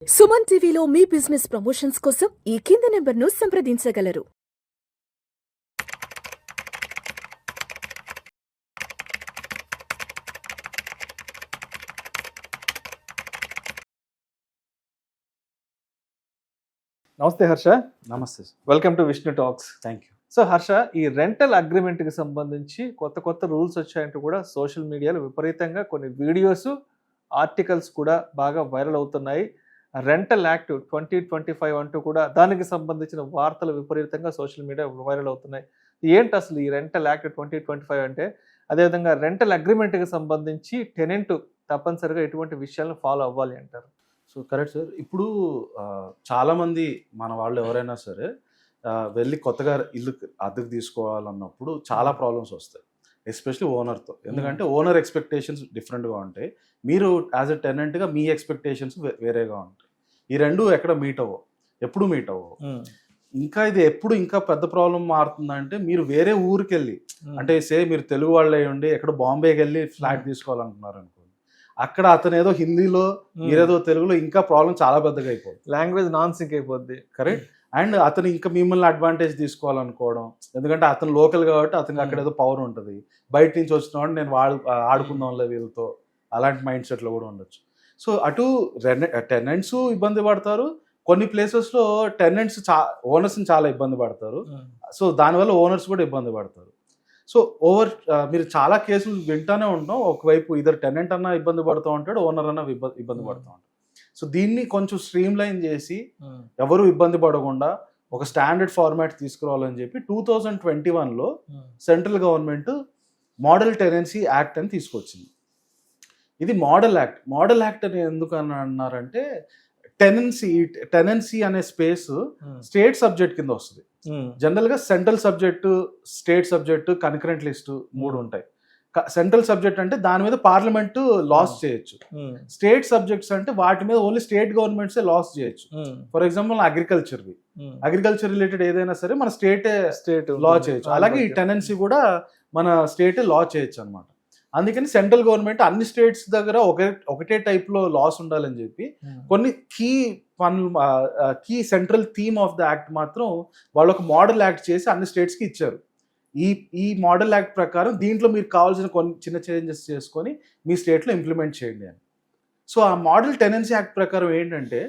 సుమన్ టీవీలో మీ business promotions కోసం ఈ కింది నెంబర్ను సంప్రదించగలరు. నమస్తే హర్ష. నమస్తే. Welcome to Vishnu talks. Thank you. So Harsha, ఈ రెంటల్ అగ్రిమెంట్కి సంబంధించి కొత్త రూల్స్ వచ్చాయంటూ కూడా సోషల్ మీడియాలో విపరీతంగా కొన్ని వీడియోస్, ఆర్టికల్స్ కూడా బాగా వైరల్ అవుతున్నాయి. రెంటల్ యాక్ట్ 2025 అంటూ కూడా దానికి సంబంధించిన వార్తలు విపరీతంగా సోషల్ మీడియా వైరల్ అవుతున్నాయి. ఏంటి అసలు ఈ రెంటల్ యాక్ట్ 2025 అంటే? అదేవిధంగా రెంటల్ అగ్రిమెంట్కి సంబంధించి టెనెంట్ తప్పనిసరిగా ఎటువంటి విషయాలను ఫాలో అవ్వాలి అంటారు? So correct sir. ఇప్పుడు చాలామంది మన వాళ్ళు ఎవరైనా సరే వెళ్ళి కొత్తగా ఇల్లు అద్దెకు తీసుకోవాలన్నప్పుడు చాలా ప్రాబ్లమ్స్ వస్తాయి, ఎస్పెషలీ ఓనర్తో. ఎందుకంటే ఓనర్ ఎక్స్పెక్టేషన్స్ డిఫరెంట్గా ఉంటాయి, మీరు యాజ్ ఎ టెనెంట్గా మీ ఎక్స్పెక్టేషన్స్ వేరేగా ఉంటాయి. ఈ రెండు ఎక్కడ మీట్ అవ్వవు, ఎప్పుడు మీట్ అవ్వవు. ఇంకా ఇది ఎప్పుడు ఇంకా పెద్ద ప్రాబ్లం మారుతుందంటే, మీరు వేరే ఊరికి వెళ్ళి, అంటే మీరు తెలుగు వాళ్ళే ఉండి ఎక్కడ బాంబేకి వెళ్ళి ఫ్లాట్ తీసుకోవాలనుకున్నారు అనుకోండి, అక్కడ అతను ఏదో హిందీలో మీరేదో తెలుగులో, ఇంకా ప్రాబ్లం చాలా పెద్దగా అయిపోతుంది, లాంగ్వేజ్ నాన్ సింక్ అయిపోద్ది. కరెక్ట్. అండ్ అతను ఇంకా మిమ్మల్ని అడ్వాంటేజ్ తీసుకోవాలనుకోవడం, ఎందుకంటే అతను లోకల్ కాబట్టి అతనికి అక్కడ ఏదో పవర్ ఉంటుంది, బయట నుంచి వచ్చినవాడు నేను ఆడుకుందాంలే వీళ్ళతో, అలాంటి మైండ్ సెట్లో కూడా ఉండొచ్చు. సో అటు టెనెంట్స్ ఇబ్బంది పడతారు, కొన్ని ప్లేసెస్లో టెనెంట్స్ ఓనర్స్ని చాలా ఇబ్బంది పడతారు. సో దానివల్ల ఓనర్స్ కూడా ఇబ్బంది పడతారు. సో మీరు చాలా కేసులు వింటానే ఉంటాం, ఒకవైపు ఇద్దరు టెనెంట్ అన్న ఇబ్బంది పడుతూ ఉంటాడు, ఓనర్ అన్న ఇబ్బంది పడుతూ ఉంటాడు. సో దీన్ని కొంచెం స్ట్రీమ్ లైన్ చేసి ఎవరు ఇబ్బంది పడకుండా ఒక స్టాండర్డ్ ఫార్మాట్ తీసుకురావాలని చెప్పి 2021లో central government model tenancy act అని తీసుకొచ్చింది. ఇది మోడల్ యాక్ట్. మోడల్ యాక్ట్ అని ఎందుకు అని అన్నారంటే, టెనెన్సీ అనే స్పేస్ స్టేట్ సబ్జెక్ట్ కింద వస్తుంది. జనరల్గా central subject, state subject, concurrent list మూడు ఉంటాయి. సెంట్రల్ సబ్జెక్ట్ అంటే దాని మీద పార్లమెంట్ లాస్ చేయొచ్చు. స్టేట్ సబ్జెక్ట్స్ అంటే వాటి మీద ఓన్లీ స్టేట్ గవర్నమెంట్సే లాస్ చేయొచ్చు. ఫర్ ఎగ్జాంపుల్ అగ్రికల్చర్ రిలేటెడ్ ఏదైనా సరే మన స్టేట్ లా చేయొచ్చు. అలాగే ఈ టెనెన్సీ కూడా మన స్టేటే లా చేయొచ్చు అనమాట. అందుకని సెంట్రల్ గవర్నమెంట్ అన్ని స్టేట్స్ దగ్గర ఒకటే టైప్లో లాస్ ఉండాలని చెప్పి కొన్ని key central theme of the act మాత్రం వాళ్ళు ఒక మోడల్ యాక్ట్ చేసి అన్ని స్టేట్స్కి ఇచ్చారు. ఈ మోడల్ యాక్ట్ ప్రకారం దీంట్లో మీరు కావాల్సిన కొన్ని చిన్న చేంజెస్ చేసుకొని మీ స్టేట్లో ఇంప్లిమెంట్ చేయండి అని. సో ఆ మోడల్ టెనెన్సీ యాక్ట్ ప్రకారం ఏంటంటే,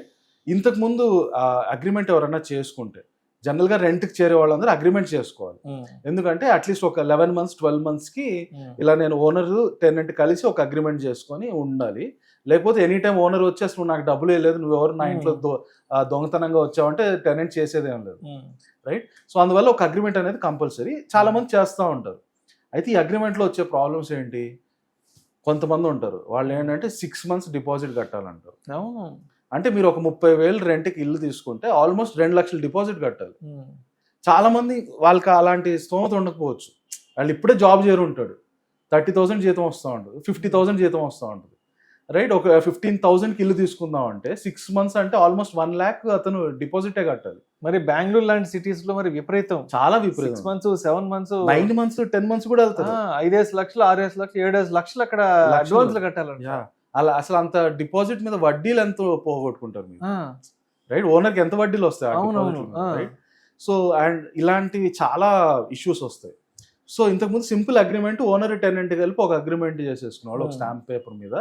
ఇంతకుముందు అగ్రిమెంట్ ఎవరన్నా చేసుకుంటే జనరల్గా రెంట్కి చేరే వాళ్ళందరూ అగ్రిమెంట్ చేసుకోవాలి. ఎందుకంటే అట్లీస్ట్ ఒక 11 months 12 monthsకి ఇలా నేను ఓనర్ టెనెంట్ కలిసి ఒక అగ్రిమెంట్ చేసుకొని ఉండాలి. లేకపోతే ఎనీ టైం ఓనర్ వచ్చి అసలు నాకు డబ్బులు వేయలేదు, నువ్వెవరు నా ఇంట్లో దొంగతనంగా వచ్చావంటే టెనెంట్ చేసేదేం లేదు, రైట్? సో అందువల్ల ఒక అగ్రిమెంట్ అనేది కంపల్సరీ. చాలా మంది చేస్తూ ఉంటారు. అయితే ఈ అగ్రిమెంట్లో వచ్చే ప్రాబ్లమ్స్ ఏంటి? కొంతమంది ఉంటారు, వాళ్ళు ఏంటంటే 6 months డిపాజిట్ కట్టాలంటారు. అంటే మీరు ఒక 30,000 రెంట్కి ఇల్లు తీసుకుంటే ఆల్మోస్ట్ 2 లక్షలు డిపాజిట్ కట్టాలి. చాలా మంది వాళ్ళకి అలాంటి స్తోమత ఉండకపోవచ్చు, వాళ్ళు ఇప్పుడే జాబ్ చేరి ఉంటాడు, 30,000 జీతం వస్తూ ఉంటుంది, 50,000 జీతం వస్తూ ఉంటుంది, రైట్? ఒక 15,000కి ఇల్లు తీసుకుందాం అంటే 6 months అంటే ఆల్మోస్ట్ 1 lakh అతను డిపాజిటే కట్టాలి. మరి బెంగళూరు లాంటి సిటీస్ లో మరి విపరీతం, చాలా విపరీతం. 6 months 7 months 9 months 10 months కూడా వెళ్తారు. 5 లక్షలు 6 లక్షలు 7 లక్షలు అక్కడ అడ్వాన్స్లు కట్టాలంట. అలా అసలు అంత డిపాజిట్ మీద వడ్డీలు ఎంత పోగొట్టుకుంటారు మీరు, రైట్? ఓనర్కి ఎంత వడ్డీలు వస్తాయి, రైట్? సో అండ్ ఇలాంటివి చాలా ఇష్యూస్ వస్తాయి. సో ఇంతకుముందు సింపుల్ అగ్రిమెంట్, ఓనర్ టెనెంట్ కలిపి ఒక అగ్రిమెంట్ చేసేసుకునేవాళ్ళు ఒక స్టాంప్ పేపర్ మీద,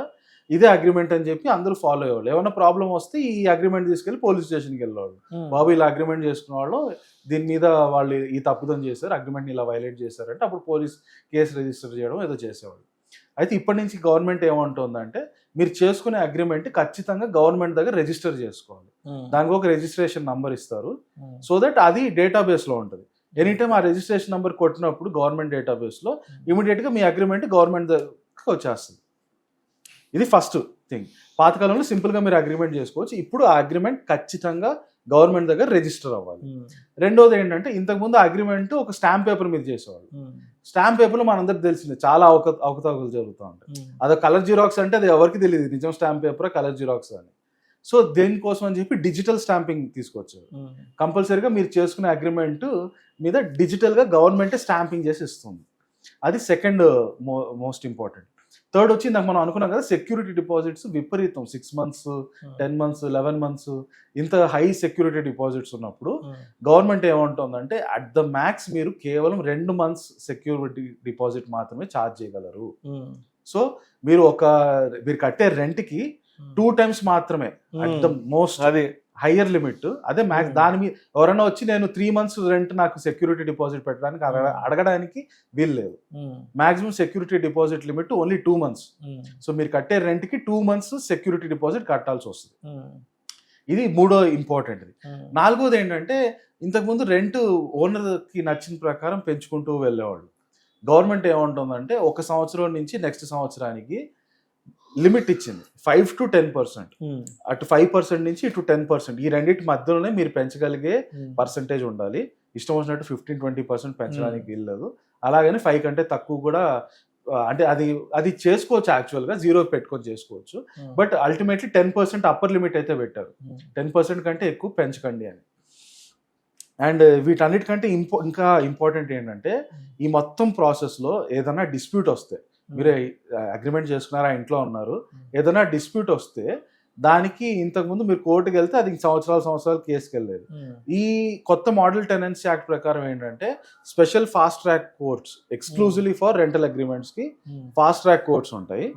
ఇదే అగ్రిమెంట్ అని చెప్పి అందరూ ఫాలో అయ్యేవాళ్ళు. ఏమైనా ప్రాబ్లం వస్తే ఈ అగ్రిమెంట్ తీసుకెళ్ళి పోలీస్ స్టేషన్కి వెళ్ళేవాళ్ళు. బాబు ఇలా అగ్రిమెంట్ చేసుకున్న వాళ్ళు దీని మీద వాళ్ళు ఈ తప్పుదం చేశారు, అగ్రిమెంట్ని ఇలా వైలేట్ చేశారంటే అప్పుడు పోలీస్ కేసు రిజిస్టర్ చేయడం ఏదో చేసేవాళ్ళు. అయితే ఇప్పటి నుంచి గవర్నమెంట్ ఏమంటుందంటే, మీరు చేసుకునే అగ్రిమెంట్ ఖచ్చితంగా గవర్నమెంట్ దగ్గర రిజిస్టర్ చేసుకోవాలి. దానికి ఒక రిజిస్ట్రేషన్ నంబర్ ఇస్తారు, సో దట్ అది డేటాబేస్లో ఉంటుంది. ఎనీ టైం ఆ రిజిస్ట్రేషన్ నెంబర్ కొట్టినప్పుడు గవర్నమెంట్ డేటాబేస్లో ఇమీడియట్గా మీ అగ్రిమెంట్ గవర్నమెంట్ దగ్గరకు వచ్చేస్తుంది. ఇది ఫస్ట్ థింగ్. పాతకాలంలో సింపుల్గా మీరు అగ్రిమెంట్ చేసుకోవచ్చు, ఇప్పుడు ఆ అగ్రిమెంట్ ఖచ్చితంగా గవర్నమెంట్ దగ్గర రిజిస్టర్ అవ్వాలి. రెండోది ఏంటంటే, ఇంతకుముందు అగ్రిమెంట్ ఒక స్టాంప్ పేపర్ మీద చేసేవాళ్ళు. స్టాంప్ పేపర్లో మనందరికి తెలిసింది చాలా అవకతవకలు జరుగుతూ ఉంటాయి. అదో కలర్ జిరాక్స్ అంటే అది ఎవరికి తెలియదు నిజం స్టాంప్ పేపర్ కలర్ జిరాక్స్ అని. సో దేనికోసం అని చెప్పి డిజిటల్ స్టాంపింగ్ తీసుకొచ్చారు. కంపల్సరీగా మీరు చేసుకునే అగ్రిమెంట్ మీద డిజిటల్గా గవర్నమెంటే స్టాంపింగ్ చేసి ఇస్తుంది. అది సెకండ్ మోస్ట్ ఇంపార్టెంట్. థర్డ్ వచ్చి ఇందాక మనం అనుకున్నాం కదా సెక్యూరిటీ డిపాజిట్స్ విపరీతం 6 months 10 months 11 months ఇంత హై సెక్యూరిటీ డిపాజిట్స్ ఉన్నప్పుడు గవర్నమెంట్ ఏమంటుందంటే అట్ ద మ్యాక్స్ మీరు కేవలం 2 months సెక్యూరిటీ డిపాజిట్ మాత్రమే ఛార్జ్ చేయగలరు. సో మీరు కట్టే రెంట్కి 2 times మాత్రమే అట్ ద మోస్ట్ అది హయ్యర్ లిమిట్. అదే మ్యాక్స్. దాని మీద ఎవరైనా వచ్చి నేను 3 months రెంట్ నాకు సెక్యూరిటీ డిపాజిట్ పెట్టడానికి అడగడానికి వీలు లేదు. Maximum security deposit limit only 2 months. So మీరు కట్టే రెంట్కి 2 months సెక్యూరిటీ డిపాజిట్ కట్టాల్సి వస్తుంది. ఇది మూడో ఇంపార్టెంట్ది. నాలుగోది ఏంటంటే ఇంతకుముందు రెంట్ ఓనర్కి నచ్చిన ప్రకారం పెంచుకుంటూ వెళ్ళేవాళ్ళు. గవర్నమెంట్ ఏమంటుందంటే 1 సంవత్సరం నుంచి నెక్స్ట్ సంవత్సరానికి లిమిట్ ఇచ్చింది 5 to 10%. అటు 5% నుంచి ఇటు 10%. ఈ రెండింటి మధ్యలోనే మీరు పెంచగలిగే పర్సంటేజ్ ఉండాలి. ఇష్టం వచ్చినట్టు 15-20% పెంచడానికి వీల్లేదు. అలాగని 5 కంటే తక్కువ కూడా అంటే అది చేసుకోవచ్చు. యాక్చువల్గా 0 పెట్టుకొని చేసుకోవచ్చు. బట్ అల్టిమేట్లీ 10% అప్పర్ లిమిట్ అయితే పెట్టారు. 10% కంటే ఎక్కువ పెంచకండి అని. అండ్ వీటన్నిటికంటే ఇంకా ఇంపార్టెంట్ ఏంటంటే ఈ మొత్తం ప్రాసెస్లో ఏదైనా డిస్ప్యూట్ వస్తే, మీరు అగ్రిమెంట్ చేసుకున్నారా, ఇంట్లో ఉన్నారు, ఏదైనా డిస్ప్యూట్ వస్తే దానికి ఇంతకుముందు మీరు కోర్టుకి వెళ్తే అది సంవత్సరాలు కేసుకి వెళ్ళేది. ఈ కొత్త మోడల్ టెనెన్సీ యాక్ట్ ప్రకారం ఏంటంటే special fast track courts exclusively for rental అగ్రిమెంట్స్కి ఫాస్ట్ ట్రాక్ కోర్ట్స్ ఉంటాయి.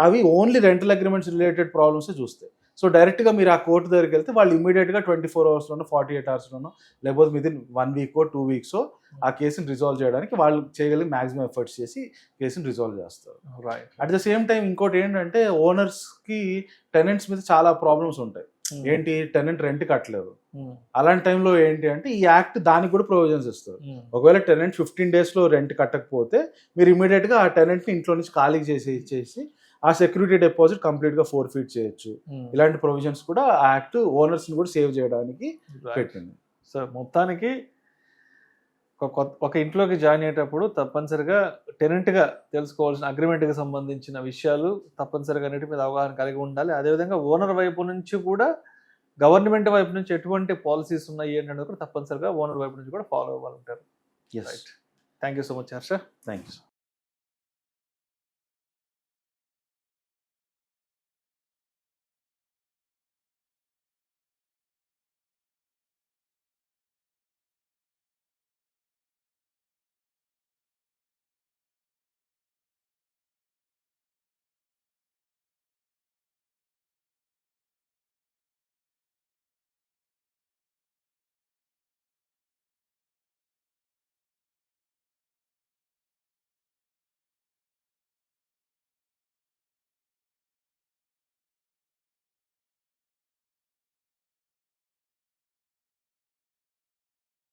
అవి only rental agreements related problems చూస్తాయి. సో డైరెక్ట్గా మీరు ఆ కోర్టు దగ్గరికి వెళ్తే వాళ్ళు ఇమీడియట్గా 24 hours 48 hours లేకపోతే విదిన్ 1 week 2 weeks ఆ కేసుని రిజాల్వ్ చేయడానికి వాళ్ళు చేయగలిగి మాక్సిమం ఎఫర్ట్స్ చేసి కేసుని రిజాల్వ్ చేస్తారు. అట్ ద సేమ్ టైం ఇంకోటి ఏంటంటే ఓనర్స్కి టెనెంట్స్ మీద చాలా ప్రాబ్లమ్స్ ఉంటాయి. ఏంటి, టెనెంట్ రెంట్ కట్టలేదు. అలాంటి టైంలో ఏంటి అంటే ఈ యాక్ట్ దానికి కూడా ప్రొవిజన్స్ ఇస్తారు. ఒకవేళ టెనెంట్ 15 days రెంట్ కట్టకపోతే మీరు ఇమీడియట్గా ఆ టెనెంట్ని ఇంట్లో నుంచి ఖాళీ చేసి ఆ సెక్యూరిటీ డిపాజిట్ కంప్లీట్గా ఫోర్ఫీట్ చేయొచ్చు. ఇలాంటి ప్రొవిజన్స్ కూడా ఆ యాక్ట్ ఓనర్స్ని కూడా సేవ్ చేయడానికి పెట్టింది. సో మొత్తానికి ఒక ఇంట్లోకి జాయిన్ అయ్యేటప్పుడు తప్పనిసరిగా టెనెంట్గా తెలుసుకోవాల్సిన అగ్రిమెంట్కి సంబంధించిన విషయాలు తప్పనిసరిగా అన్నిటి మీద అవగాహన కలిగి ఉండాలి. అదేవిధంగా ఓనర్ వైపు నుంచి కూడా గవర్నమెంట్ వైపు నుంచి ఎటువంటి పాలసీస్ ఉన్నాయి ఏంటంటే కూడా తప్పనిసరిగా ఓనర్ వైపు నుంచి కూడా ఫాలో అవ్వాలంటారు. Right. Thank you so much Harsha. Thank you.